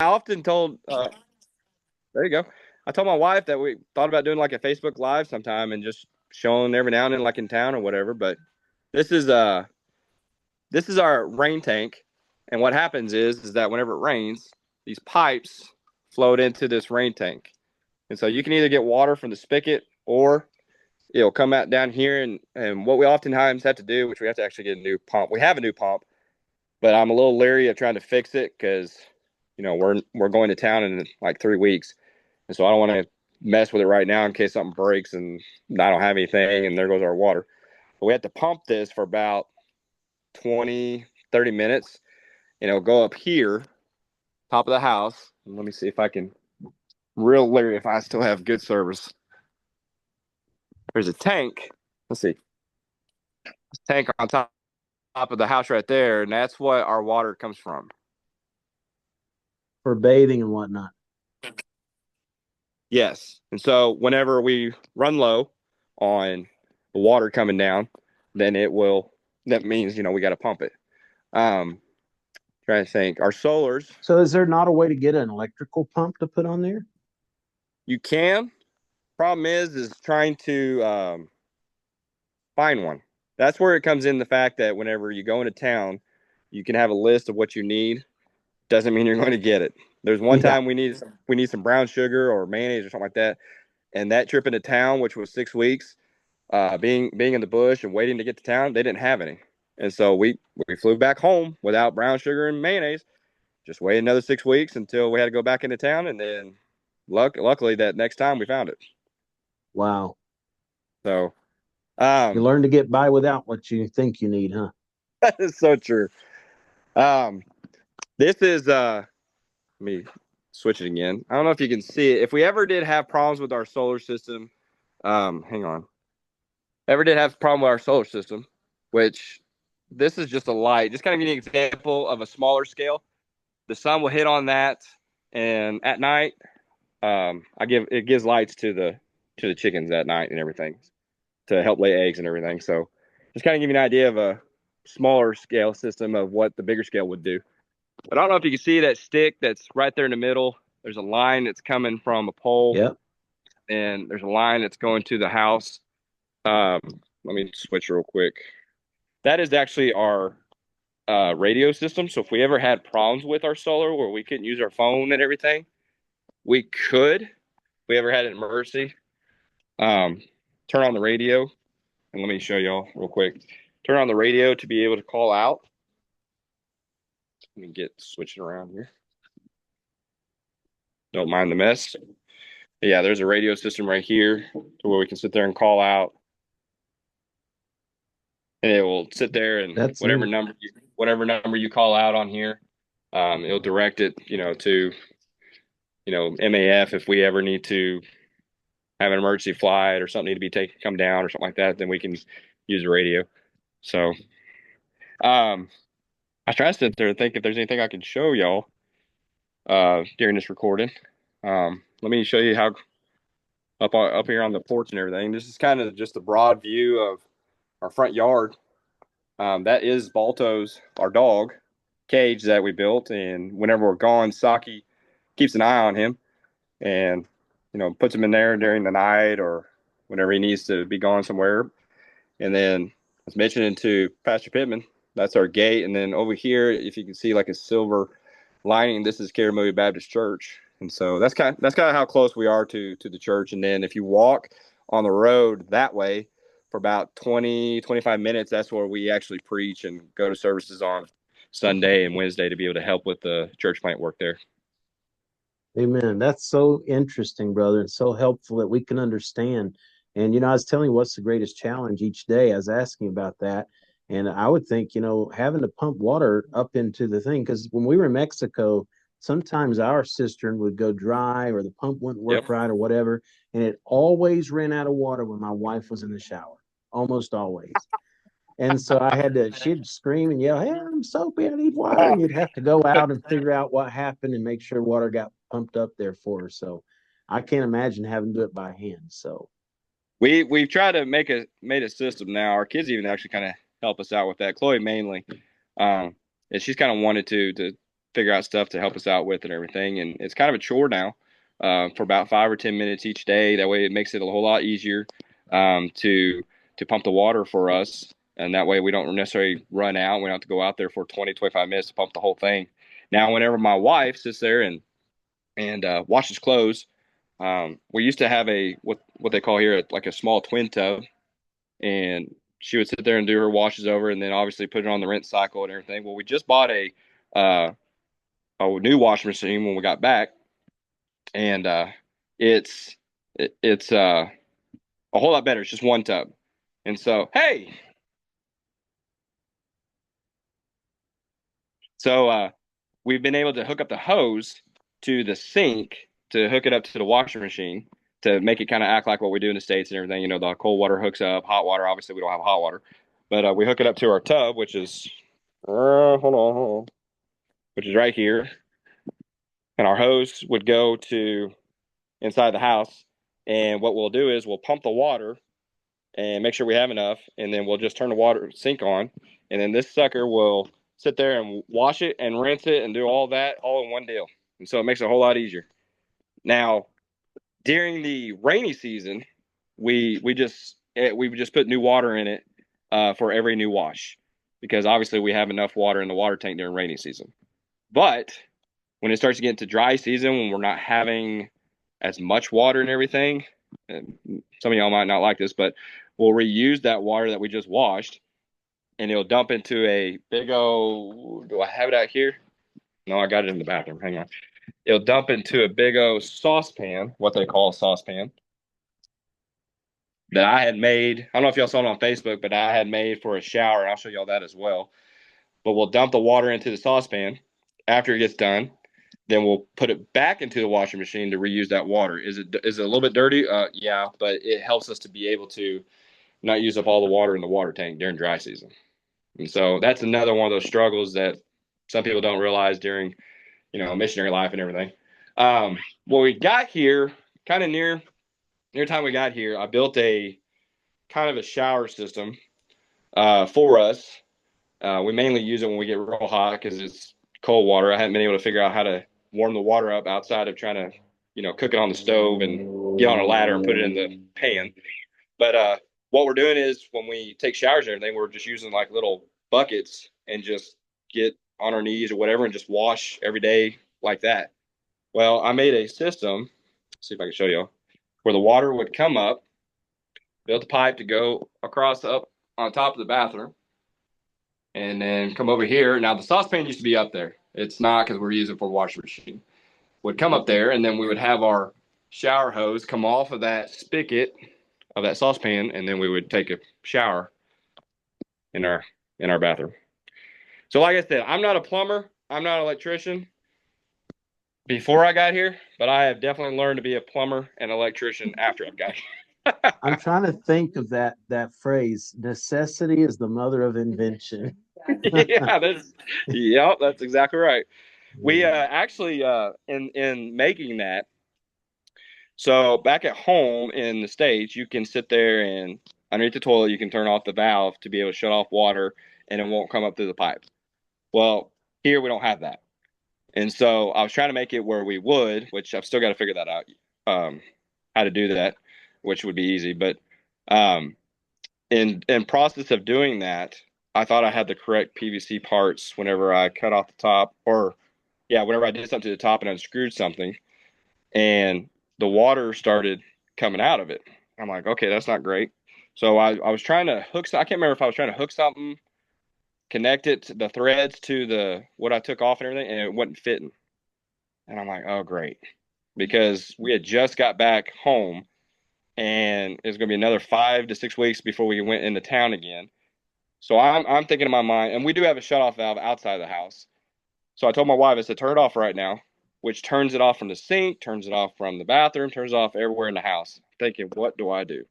often told, there you go. I told my wife that we thought about doing like a Facebook Live sometime and just showing every now and then, like in town or whatever. But this is uh this is our rain tank, and what happens is that whenever it rains, these pipes float into this rain tank, and so you can either get water from the spigot or it'll come out down here. And what we oftentimes have to do, which we have to actually get a new pump. We have a new pump, but I'm a little leery of trying to fix it because we're going to town in like 3 weeks, and so I don't want to mess with it right now in case something breaks and I don't have anything and there goes our water. But we have to pump this for about 20-30 minutes, and it'll go up here, top of the house. And let me see if I can real leery if I still have good service. There's a tank. Let's see, tank on top of the house right there, and that's what our water comes from. For bathing and whatnot. Yes. And so whenever we run low on the water coming down, then that means, we got to pump it. Um, Trying to think. Our solars, So is there not a way to get an electrical pump to put on there? you can. Problem is trying to find one. That's where it comes in the fact that whenever you go into town, you can have a list of what you need. Doesn't mean you're going to get it. There's one Yeah. time we need some brown sugar or mayonnaise or something like that, and that trip into town, which was 6 weeks, being in the bush and waiting to get to town, they didn't have any, and so we flew back home without brown sugar and mayonnaise. Just waited another 6 weeks until we had to go back into town, and then luckily that next time we found it. Wow. So You um, learn to get by without what you think you need, huh? that is so true. Um, this is let me switch it again. I don't know if you can see it. If we ever did have problems with our solar system, hang on. Ever did have a problem with our solar system, which this is just a light. Just kind of give you an example of a smaller scale. The sun will hit on that, and at night, it gives lights to the chickens at night and everything to help lay eggs and everything. So just kind of give you an idea of a smaller scale system of what the bigger scale would do. But I don't know if you can see that stick that's right there in the middle. There's a line that's coming from a pole, Yep. and there's a line that's going to the house. Um, Let me switch real quick. That is actually our radio system. So if we ever had problems with our solar where we couldn't use our phone and everything, we could. If we ever had an emergency, um, turn on the radio, and let me show y'all real quick. Turn on the radio to be able to call out. Let me get switching around here. Don't mind the mess. But yeah, there's a radio system right here to where we can sit there and call out, and it will sit there and That's whatever neat. number you call out on here, it'll direct it, to MAF if we ever need to have an emergency flight or something need to be taken come down or something like that, then we can use the radio. So I try to sit there and think if there's anything I can show y'all during this recording. Let me show you how up here on the porch and everything. This is kind of just a broad view of our front yard. That is Balto's, our dog, cage that we built, and whenever we're gone, Saki keeps an eye on him and puts him in there during the night or whenever he needs to be gone somewhere. And then, as mentioned to Pastor Pittman, that's our gate. And then over here, if you can see like a silver lining, this is Caramoe Baptist Church. And so that's kind of how close we are to the church. And then if you walk on the road that way for about 20-25 minutes, that's where we actually preach and go to services on Sunday and Wednesday to be able to help with the church plant work there. Amen. That's so interesting, brother, and so helpful that we can understand. And I was telling you what's the greatest challenge each day. I was asking about that. And I would think, having to pump water up into the thing, because when we were in Mexico, sometimes our cistern would go dry or the pump wouldn't work Yep. right or whatever. And it always ran out of water when my wife was in the shower, almost always. And so she'd scream and yell, "Hey, I'm soapy, I need water." And you'd have to go out and figure out what happened and make sure water got pumped up there for her. So I can't imagine having to do it by hand. So, We've tried to made a system now. Our kids even actually kind of help us out with that. Chloe mainly, and she's kind of wanted to figure out stuff to help us out with and everything. And it's kind of a chore now for about 5 or 10 minutes each day. That way, it makes it a whole lot easier to pump the water for us. And that way, we don't necessarily run out. We don't have to go out there for 20, 25 minutes to pump the whole thing. Now, whenever my wife sits there and washes clothes, we used to have a what they call here like a small twin tub, and she would sit there and do her washes over, and then obviously put it on the rinse cycle and everything. Well, we just bought uh, a new washing machine when we got back, and it's it's a whole lot better. It's just one tub, and so hey, so we've been able to hook up the hose to the sink to hook it up to the washing machine to make it kind of act like what we do in the States and everything. You know, the cold water hooks up, hot water. Obviously, we don't have hot water, but we hook it up to our tub, which is hold on, which is right here, and our hose would go to inside the house. And what we'll do is we'll pump the water and make sure we have enough, and then we'll just turn the water sink on, and then this sucker will sit there and wash it and rinse it and do all that all in one deal. And so it makes it a whole lot easier. Now, during the rainy season, we just put new water in it for every new wash because obviously we have enough water in the water tank during rainy season. But when it starts to get into dry season, when we're not having as much water and everything, and some of y'all might not like this, but we'll reuse that water that we just washed, and it'll dump into a big old. Do I have it out here? No, I got it in the bathroom. Hang on. It'll dump into a big old saucepan, what they call a saucepan, that I had made. I don't know if y'all saw it on Facebook, but I had made for a shower, and I'll show y'all that as well. But we'll dump the water into the saucepan after it gets done. Then we'll put it back into the washing machine to reuse that water. Is it a little bit dirty? Yeah, but it helps us to be able to not use up all the water in the water tank during dry season. And so that's another one of those struggles that some people don't realize during, missionary life and everything. When we got here, kind of near time we got here, I built a kind of a shower system for us. We mainly use it when we get real hot because it's cold water. I haven't been able to figure out how to warm the water up outside of trying to, cook it on the stove and get on a ladder and put it in the pan. But what we're doing is when we take showers and everything, we're just using like little buckets and just get on our knees or whatever and just wash every day like that. Well, I made a system, see if I can show you, where the water would come up, built a pipe to go across up on top of the bathroom, and then come over here. Now the saucepan used to be up there. It's not because we're using it for a washing machine. Would come up there, and then we would have our shower hose come off of that spigot of that saucepan, and then we would take a shower in our bathroom. So, like I said, I'm not a plumber. I'm not an electrician. Before I got here, but I have definitely learned to be a plumber and electrician after I've got here. I'm trying to think of that phrase. Necessity is the mother of invention. Yeah, that's exactly right. We actually in making that. So back at home in the States, you can sit there and underneath the toilet, you can turn off the valve to be able to shut off water, and it won't come up through the pipe. Well, here we don't have that. And so I was trying to make it where we would, which I've still got to figure that out, how to do that, which would be easy. But um, in process of doing that, I thought I had the correct PVC parts whenever I cut off the top, or yeah, whenever I did something to the top and unscrewed something, and the water started coming out of it. I'm like, okay, that's not great. So I was trying to hook. I can't remember if I was trying to hook something, connect it to the threads to the what I took off and everything, and it wasn't fitting. And I'm like, oh great, because we had just got back home, and it's going to be another 5 to 6 weeks before we went into town again. So I'm thinking in my mind, and we do have a shut off valve outside of the house. So I told my wife, I said, turn it off right now, which turns it off from the sink, turns it off from the bathroom, turns it off everywhere in the house. I'm thinking, what do I do?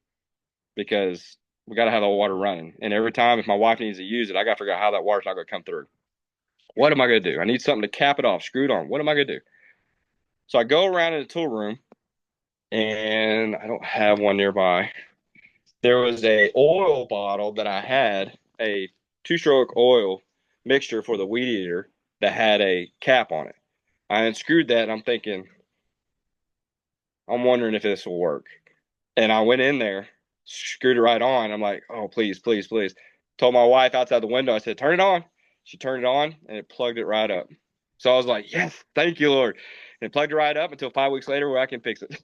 Because we got to have the water running. And every time if my wife needs to use it, I got to figure out how that water's not going to come through. What am I going to do? I need something to cap it off, screw it on. What am I going to do? So I go around in the tool room, and I don't have one nearby. There was a oil bottle that I had, a two-stroke oil mixture for the weed eater, that had a cap on it. I unscrewed that and I'm thinking, I'm wondering if this will work. And I went in there, screwed it right on. I'm like, oh, please, please, please. Told my wife outside the window, I said, turn it on. She turned it on and it plugged it right up. So I was like, yes, thank you, Lord. And it plugged it right up until 5 weeks later where I can fix it.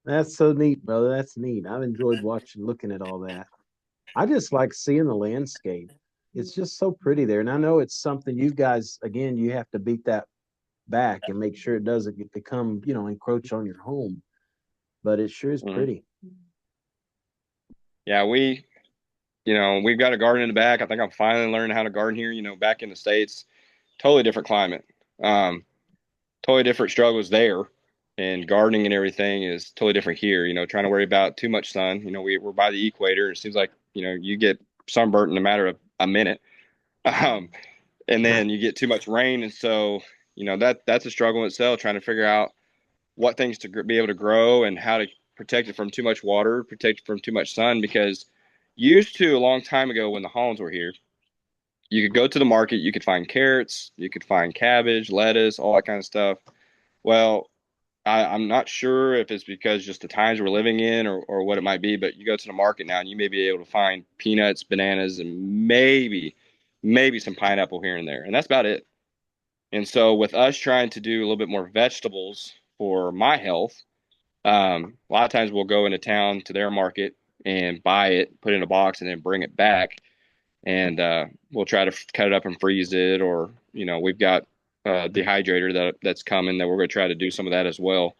That's so neat, brother. That's neat. I've enjoyed watching, looking at all that. I just like seeing the landscape. It's just so pretty there. And I know it's something you guys, again, you have to beat that back and make sure it doesn't become, encroach on your home. But it sure is Mhm. pretty. Yeah, we've got a garden in the back. I think I'm finally learning how to garden here. Back in the States, totally different climate. Um, Totally different struggles there. And gardening and everything is totally different here. Trying to worry about too much sun. We're by the equator. It seems like, you get sunburnt in a matter of a minute. Um, and then you get too much rain. And so, that's a struggle in itself, trying to figure out what things to be able to grow and how to protect it from too much water, protect it from too much sun. Because used to a long time ago when the Hollands were here, you could go to the market, you could find carrots, you could find cabbage, lettuce, all that kind of stuff. Well, I'm not sure if it's because just the times we're living in or what it might be, but you go to the market now and you may be able to find peanuts, bananas, and maybe some pineapple here and there. And that's about it. And so with us trying to do a little bit more vegetables for my health, a lot of times we'll go into town to their market and buy it, put it in a box, and then bring it back. And we'll try to cut it up and freeze it, or we've got a dehydrator that's coming that we're going to try to do some of that as well.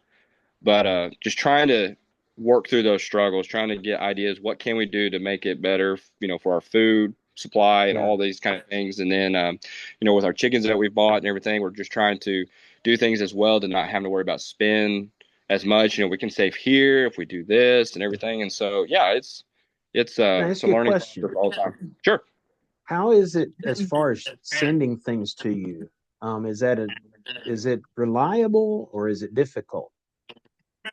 But just trying to work through those struggles, trying to get ideas. What can we do to make it better, for our food supply and Yeah. all these kind of things. And then, with our chickens that we've bought and everything, we're just trying to do things as well to not having to worry about spend as much. We can save here if we do this and everything. And so, yeah, Can I it's ask a you a learning process question? all the time. Sure. How is it as far as sending things to you? Is it reliable or is it difficult?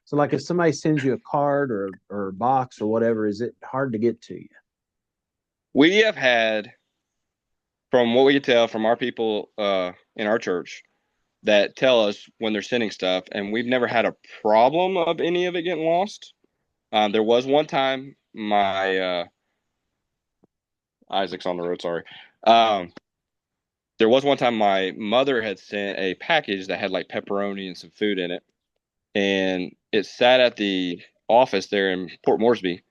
So like if somebody sends you a card or a box or whatever, is it hard to get to you? We have had, from what we can tell from our people in our church, that tell us when they're sending stuff, and we've never had a problem of any of it getting lost. There was one time my Isaac's on the road. Sorry. Um, there was one time my mother had sent a package that had like pepperoni and some food in it, and it sat at the office there in Port Moresby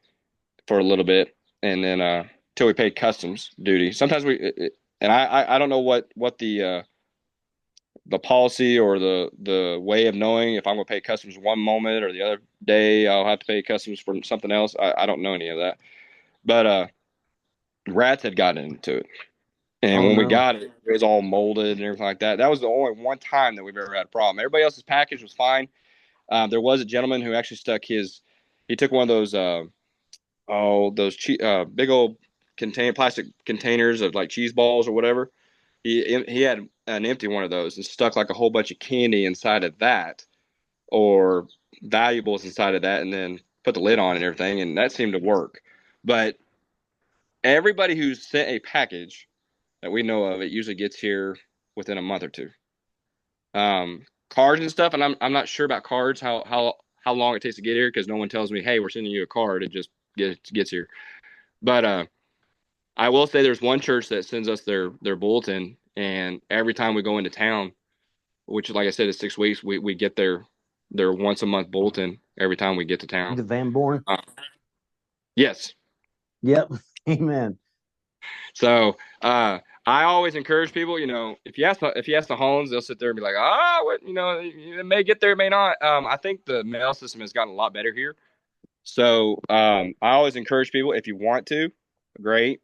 for a little bit, and then till we paid customs duty. Sometimes and I don't know what the policy or the way of knowing if I'm going to pay customs one moment or the other day I'll have to pay customs for something else. I don't know any of that. But rats had gotten into it. And Oh when we no. got it, it was all molded and everything like that. That was the only one time that we've ever had a problem. Everybody else's package was fine. There was a gentleman who actually he took one of those, big old plastic containers of like cheese balls or whatever. He had an empty one of those and stuck like a whole bunch of candy inside of that or valuables inside of that and then put the lid on and everything. And that seemed to work. But everybody who's sent a package that we know of, it usually gets here within a month or two. Cards and stuff, and I'm not sure about cards, how long it takes to get here because no one tells me, hey, we're sending you a card. It just gets here. But I will say there's one church that sends us their bulletin, and every time we go into town, which like I said is 6 weeks, we get their once a month bulletin every time we get to town. The Van Born? Uh, yes. Yep. Amen. So I always encourage people, if you ask the homes, they'll sit there and be like, what, it may get there, it may not. I think the mail system has gotten a lot better here. So I always encourage people, if you want to, great.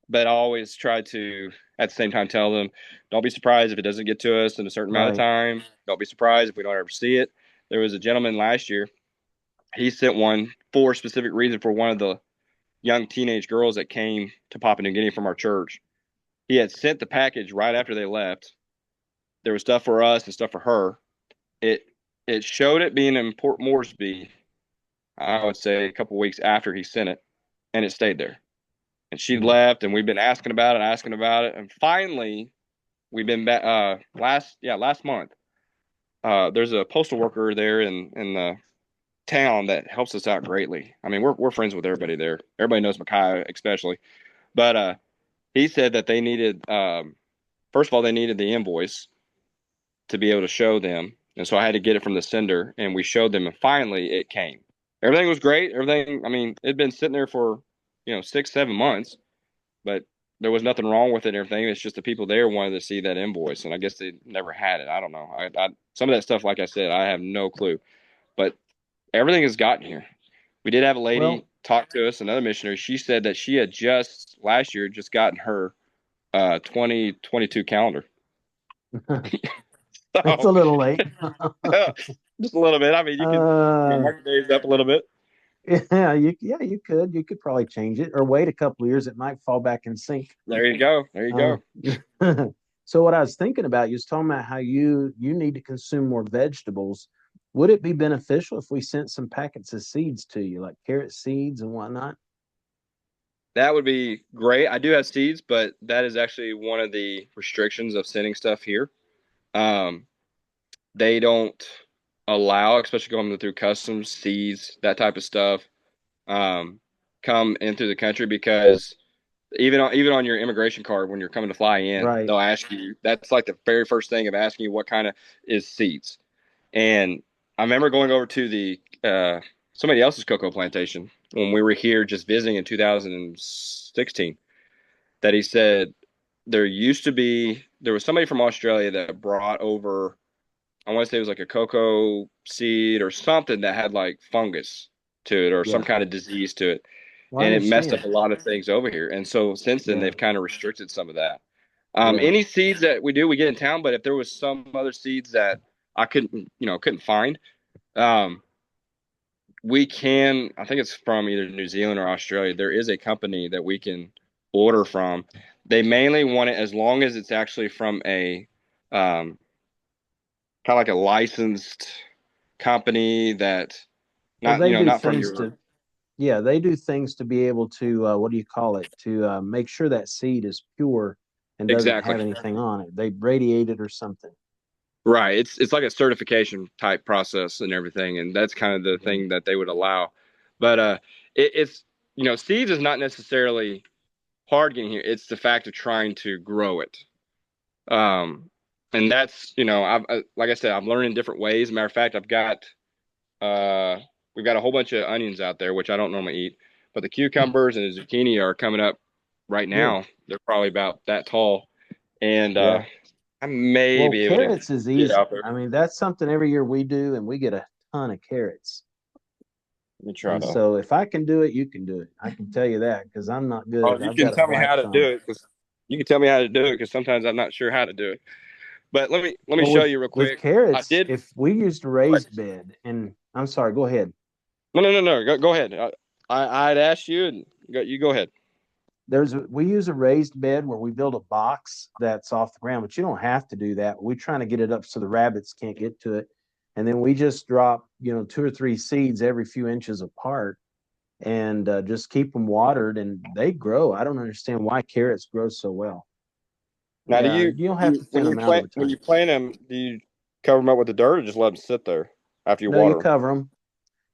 But I always try to, at the same time, tell them, don't be surprised if it doesn't get to us in a certain amount of Right. time. Don't be surprised if we don't ever see it. There was a gentleman last year. He sent one for a specific reason for one of the young teenage girls that came to Papua New Guinea from our church. He had sent the package right after they left. There was stuff for us and stuff for her. It it showed it being in Port Moresby, I would say a couple weeks after he sent it, and it stayed there. and she left, and we've been asking about it, and finally we've been back last month. There's a postal worker there in the town that helps us out greatly. I mean, we're friends with everybody there. Everybody knows Micaiah especially, but he said that they needed first of all they needed the invoice to be able to show them, and so I had to get it from the sender, and we showed them, and finally it came. Everything was great. Everything. I mean, it'd been sitting there for 6 7 months, but there was nothing wrong with it and everything. It's just the people there wanted to see that invoice, and I guess they never had it. I don't know. Some of that stuff, like I said, I have no clue. But everything has gotten here. We did have a lady Well, talk to us, another missionary. She said that she had just last year just gotten her 2022 calendar. it's So a little late. just a little bit. I mean, you could uh, mark the days up a little bit. you could probably change it or wait a couple of years. It might fall back in sync. There you go. There you Uh, go. so what I was thinking about, you was talking about how you need to consume more vegetables. Would it be beneficial if we sent some packets of seeds to you, like carrot seeds and whatnot? That would be great. I do have seeds, but that is actually one of the restrictions of sending stuff here. Um, they don't allow, especially going through customs, seeds, that type of stuff, um, come in through the country because even on your immigration card when you're coming to fly in, Right. they'll ask you. That's like the very first thing of asking you what kind of is seeds. And I remember going over to the somebody else's cocoa plantation when we were here just visiting in 2016. That he said there was somebody from Australia that brought over. I want to say it was like a cocoa seed or something that had like fungus to it or some Yeah. kind of disease to it, Well, I and it messed up understand. a lot of things over here. And so since then, Yeah. they've kind of restricted some of that. Yeah. Any seeds that we get in town, but if there was some other seeds that I couldn't find, um, we can. I think it's from either New Zealand or Australia. There is a company that we can order from. They mainly want it as long as it's actually from a kind of like a licensed company that Well, not they do not from things your to, yeah, they do things to be able to, what do you call it? To make sure that seed is pure and doesn't exactly have anything on it. They radiate it or something. right. It's like a certification type process and everything, and that's kind of the Mhm. thing that they would allow. But it's seeds is not necessarily hard getting here. It's the fact of trying to grow it. Um, and that's like I said, I'm learning different ways. Matter of fact, uh we've got a whole bunch of onions out there, which I don't normally eat, but the cucumbers and the zucchini are coming up right Good. now. They're probably about that tall, and Yeah. I may Well, be able to carrots is get easy. out there. I mean, that's something every year we do, and we get a ton of carrots. Let me try And to. so if I can do it, you can do it. I can tell you that because I'm not Oh, good. you I've can got a tell me black how to do thumb. it because you can tell me how to do it because sometimes I'm not sure how to do it. But let me Well, show you real with quick. I carrots, did. if we used a Go ahead. raised bed, and I'm sorry, go ahead. No. Go ahead. I'd asked you, and you go ahead. We use a raised bed where we build a box that's off the ground, but you don't have to do that. We're trying to get it up so the rabbits can't get to it. And then we just drop, two or three seeds every few inches apart and just keep them watered and they grow. I don't understand why carrots grow so well. Now, Yeah, you don't have to thin them out over when you time. plant them, do you cover them up with the dirt or just let them sit there after you No, you water them? cover them.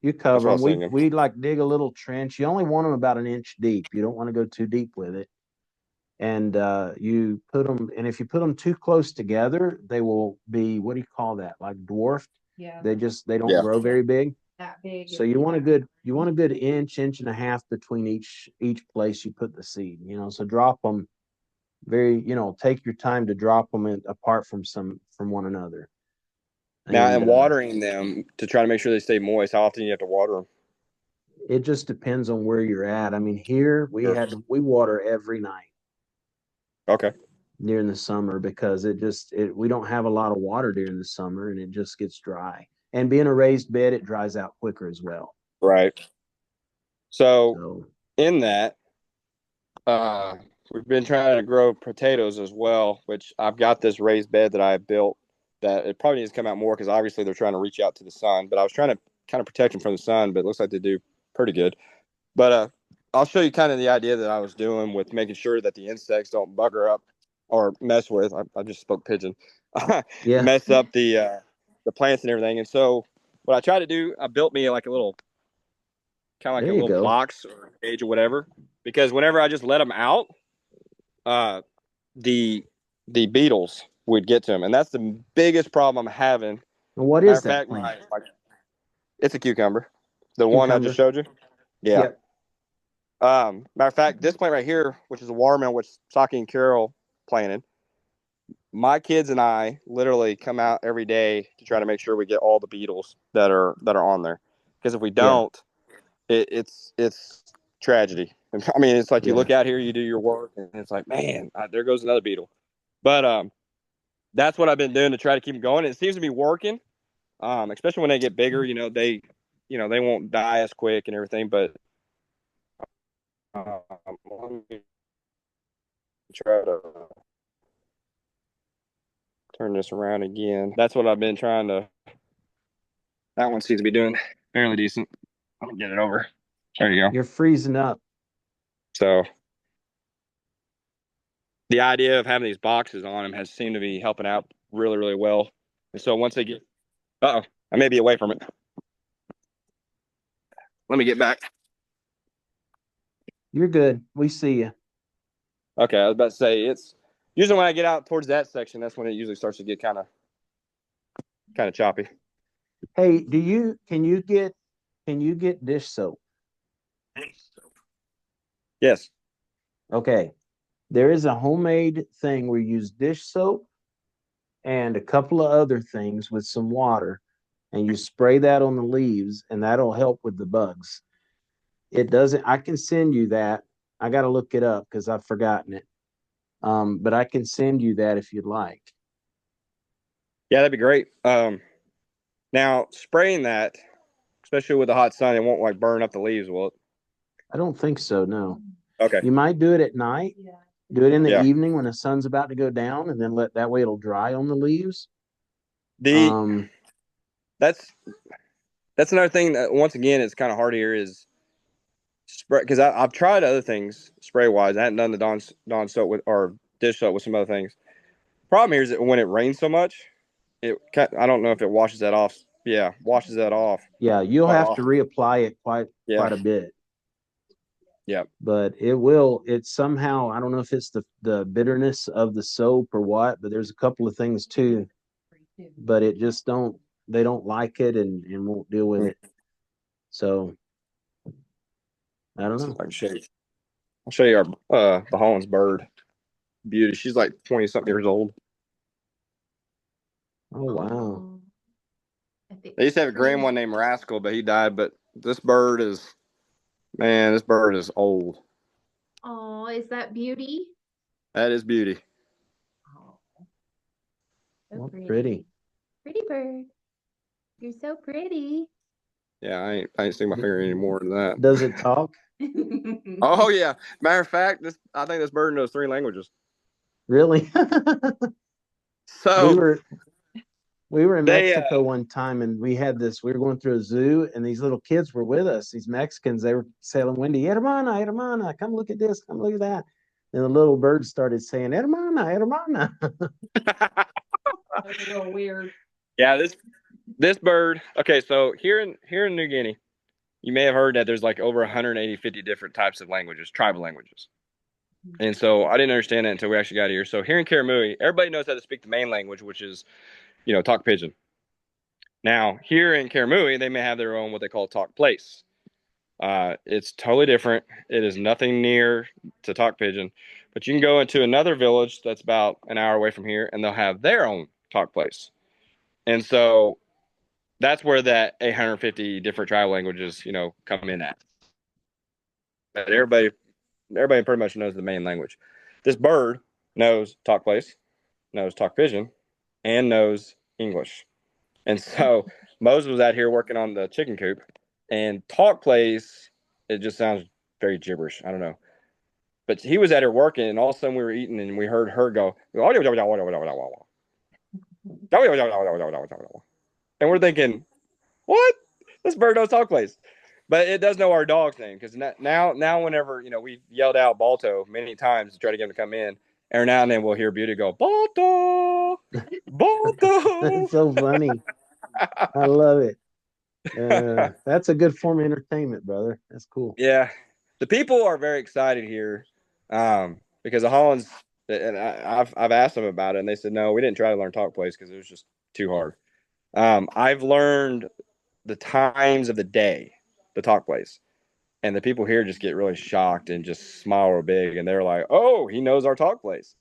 You That's cover what I them. was We thinking. we like dig a little trench. You only want them about an inch deep. You don't want to go too deep with it. And you put them, and if you put them too close together, they will be, what do you call that, like dwarfed. They don't Yeah. grow very big. So you want a good inch and a half between each place you put the seed, so drop them take your time to drop them apart from one another. Now, And and watering them to try to make sure they stay moist. How often do you have to water them? it just depends on where you're at. I mean, here Sure. we water every night Okay. during the summer because we don't have a lot of water during the summer and it just gets dry. And being a raised bed, it dries out quicker as well. Right. So So in that, uh, we've been trying to grow potatoes as well, which I've got this raised bed that I built that it probably needs to come out more because obviously they're trying to reach out to the sun. But I was trying to kind of protect them from the sun, but it looks like they do pretty good. But I'll show you kind of the idea that I was doing with making sure that the insects don't bugger up or mess with. I just spoke pigeon, Yeah, mess up the plants and everything. And so what I tried to do, I built me like a little kind of like there a you little go. box or cage or whatever, because whenever I just let them out, uh, the beetles would get to them, and that's the biggest problem I'm having. And what Matter is of that fact, plant? it's a cucumber, the one I just Cucumber. showed you. Yeah. Yep. Matter of fact, this plant right here, which is a watermelon, which Saki and Carol planted, my kids and I literally come out every day to try to make sure we get all the beetles that are on there. Because if we Yeah. don't, it's tragedy. I mean, it's like you Yeah. look out here, you do your work, and it's like, man, there goes another beetle. But that's what I've been doing to try to keep them going. And it seems to be working. Especially when they get bigger, they won't die as quick and everything. But let me try to turn this around again. That's what I've been trying to. That one seems to be doing fairly decent. Let me get it over. There you go. You're freezing up. So the idea of having these boxes on them has seemed to be helping out really, really well. And so once they get, I may be away from it. Let me get back. You're good. We see you. Okay, I was about to say it's usually when I get out towards that section, that's when it usually starts to get kind of choppy. Hey, can you get dish soap? Yes. Okay. There is a homemade thing where you use dish soap and a couple of other things with some water, and you spray that on the leaves, and that'll help with the bugs. It doesn't, I can send you that. I got to look it up because I've forgotten it. But I can send you that if you'd like. Yeah, that'd be great. Now spraying that, especially with the hot sun, it won't like burn up the leaves, will it? I don't think so, no. Okay. You might do it at night. Do it in the Yeah. evening when the sun's about to go down, and then let that way it'll dry on the leaves. The Um, that's that's another thing that once again it's kind of hard here is spray because I've tried other things spray wise. I hadn't done the Dawn soap with or dish soap with some other things. Problem here is that when it rains so much, I don't know if it washes that off. Yeah, washes that off yeah, you'll quite have to often. reapply it quite Yeah, quite a bit, yeah. but it will. It's somehow, I don't know if it's the bitterness of the soap or what, but there's a couple of things too. But it just don't they don't like it and won't deal with Mm. it. So I don't Let's see if know. I can show you. I'll show you our the Holland's bird beauty. She's like 20 something years old. Oh wow. They used to have a grand one named Rascal, but he died. But this bird is man, this bird is old. Oh, is that Beauty? That is beauty. Oh, so Well, pretty. pretty. Pretty bird. You're so pretty. Yeah, I ain't sticking my finger any more than that. Does it talk? Oh yeah. Matter of fact, this I think this bird knows 3 languages. Really? we So were we were in they Mexico one time, and we were going through a zoo, and these little kids were with us, these Mexicans. They were saying, Wendy, hermana, hermana, come look at this, come look at that. And the little bird started saying, hermana, hermana. That's a little weird. yeah, this bird. Okay, so here in New Guinea, you may have heard that there's like over 150 different types of languages, tribal languages. And so I didn't understand that until we actually got here. So here in Karamui, everybody knows how to speak the main language, which is, talk pigeon. Now, here in Karamui, they may have their own what they call talk place. It's totally different. It is nothing near to talk pigeon, but you can go into another village that's about an hour away from here, and they'll have their own talk place. And so that's where that 850 different tribal languages, come in at. But everybody pretty much knows the main language. This bird knows talk place, knows talk pigeon, and knows English. And so Moses was out here working on the chicken coop, and talk place, it just sounds very gibberish. I don't know. But he was out here working, and all of a sudden we were eating, and we heard her go, and we're thinking, what? This bird knows talk place. But it does know our dog's name because now whenever we've yelled out Balto many times to try to get him to come in, every now and then we'll hear Beauty go Balto, That's Balto. so funny. I love it. That's a good form of entertainment, brother. That's cool. Yeah, the people are very excited here because the Hollands, and I've asked them about it, and they said no, we didn't try to learn talk plays because it was just too hard. I've learned the times of the day, the talk plays, and the people here just get really shocked and just smile real big, and they're like, "Oh, he knows our talk plays,"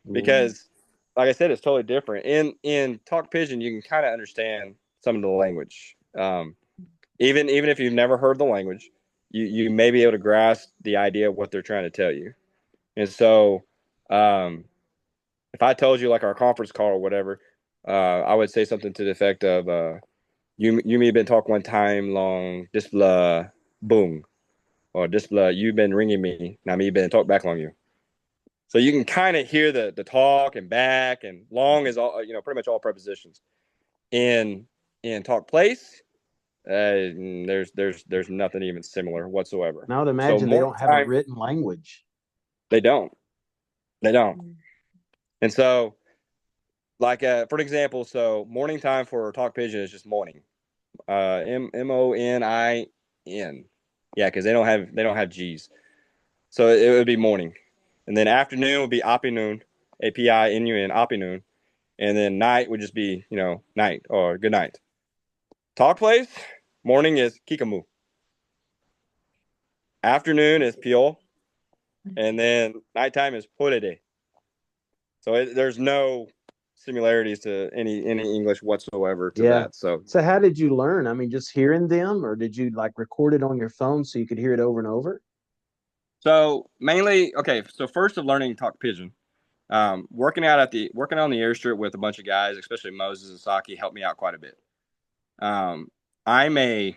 Yeah. because, like I said, it's totally different. In talk pigeon, you can kind of understand some of the language. Even if you've never heard the language, you may be able to grasp the idea of what they're trying to tell you. And so, um, if I told you like our conference call or whatever, I would say something to the effect of, "You may have been talk one time long, this blah boom, or this blah you've been ringing me, now me been talk back on you." So you can kind of hear the talk and back and long is all pretty much all prepositions in talk place. There's nothing even similar whatsoever. Now I would So imagine they morning don't have a time, written language. they don't, they don't. And so, like for an example, so morning time for talk pigeon is just morning, MONIN, yeah, because they don't have G's, so it would be morning, and then afternoon would be apinoon, APINUN, apinoon, and then night would just be night or good night. Talk place, morning is kikamu, afternoon is pio, and then nighttime is porede. So there's no similarities to any English whatsoever to Yeah. that. So So how did you learn? I mean, just hearing them, or did you like record it on your phone so you could hear it over and over? mainly, okay. So first of learning to talk pigeon, working on the airstrip with a bunch of guys, especially Moses and Saki, helped me out quite a bit. Um, I'm a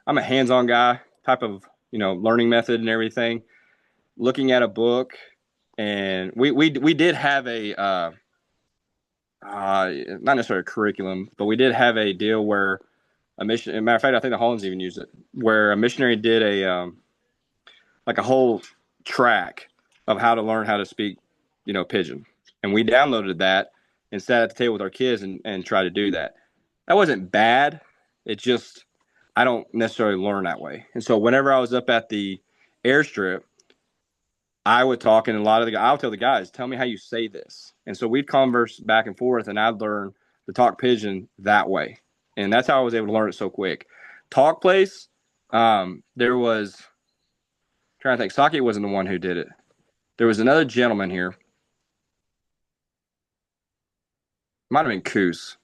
I'm a hands-on guy type of learning method and everything. Looking at a book, and we did have a not necessarily a curriculum, but we did have a deal where a mission. As a matter of fact, I think the Hollands even used it, where a missionary did like a whole track of how to learn how to speak, pigeon, and we downloaded that and sat at the table with our kids and tried to do that. That wasn't bad. It just I don't necessarily learn that way, and so whenever I was up at the airstrip, I would talk, and I'll tell the guys, tell me how you say this. And so we'd converse back and forth, and I'd learn the talk pigeon that way. And that's how I was able to learn it so quick. Talk place, there was, trying to think, Saki wasn't the one who did it. There was another gentleman here. Might have been Coos.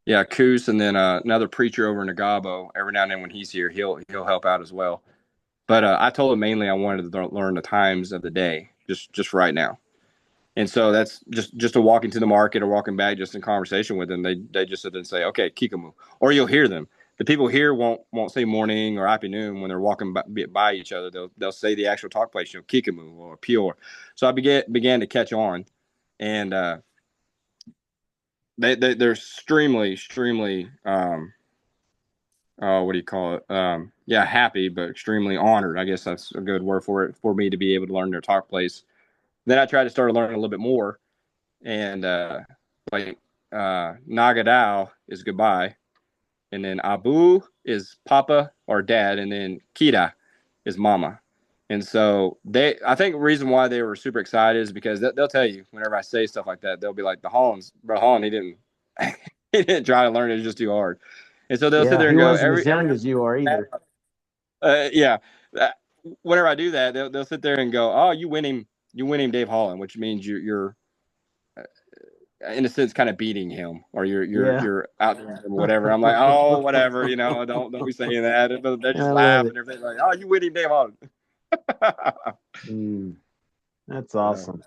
Yeah, Coos, and then another preacher over in Agabo. Every now and then when he's here, he'll help out as well. But I told him mainly I wanted to learn the times of the day, just right now. And so that's just a walking to the market or walking back, just in conversation with them. They just sit there and say, "Okay, kikamu," or you'll hear them. The people here won't say morning or afternoon when they're walking by each other. They'll say the actual talk place, kikamu or pure. So I began to catch on, and they're extremely what do you call it? Yeah, happy, but extremely honored. I guess that's a good word for it, for me to be able to learn their talk place. Then I tried to start learning a little bit more, and like Nagadao is goodbye, and then Abu is papa or dad, and then Kira is mama. And so I think the reason why they were super excited is because they'll tell you whenever I say stuff like that, they'll be like, "The Hollands, bro, Holland, he didn't, he didn't try to learn it; was just too hard." And so they'll sit Yeah, there he and go, wasn't as every young as you are either. yeah. Uh, Whenever I do that, they'll sit there and go, "Oh, you win him, Dave Holland," which means you're in a sense kind of beating him, or Yeah. you're out there or whatever. I'm like, oh, whatever, don't be saying that. But they just I love laugh it. and everything, like, oh, you with him, Dave Holland. Mm, that's Yeah. awesome.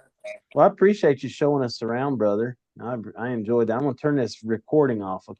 Well, I appreciate you showing us around, brother. I enjoyed that. I'm gonna turn this recording off. Okay.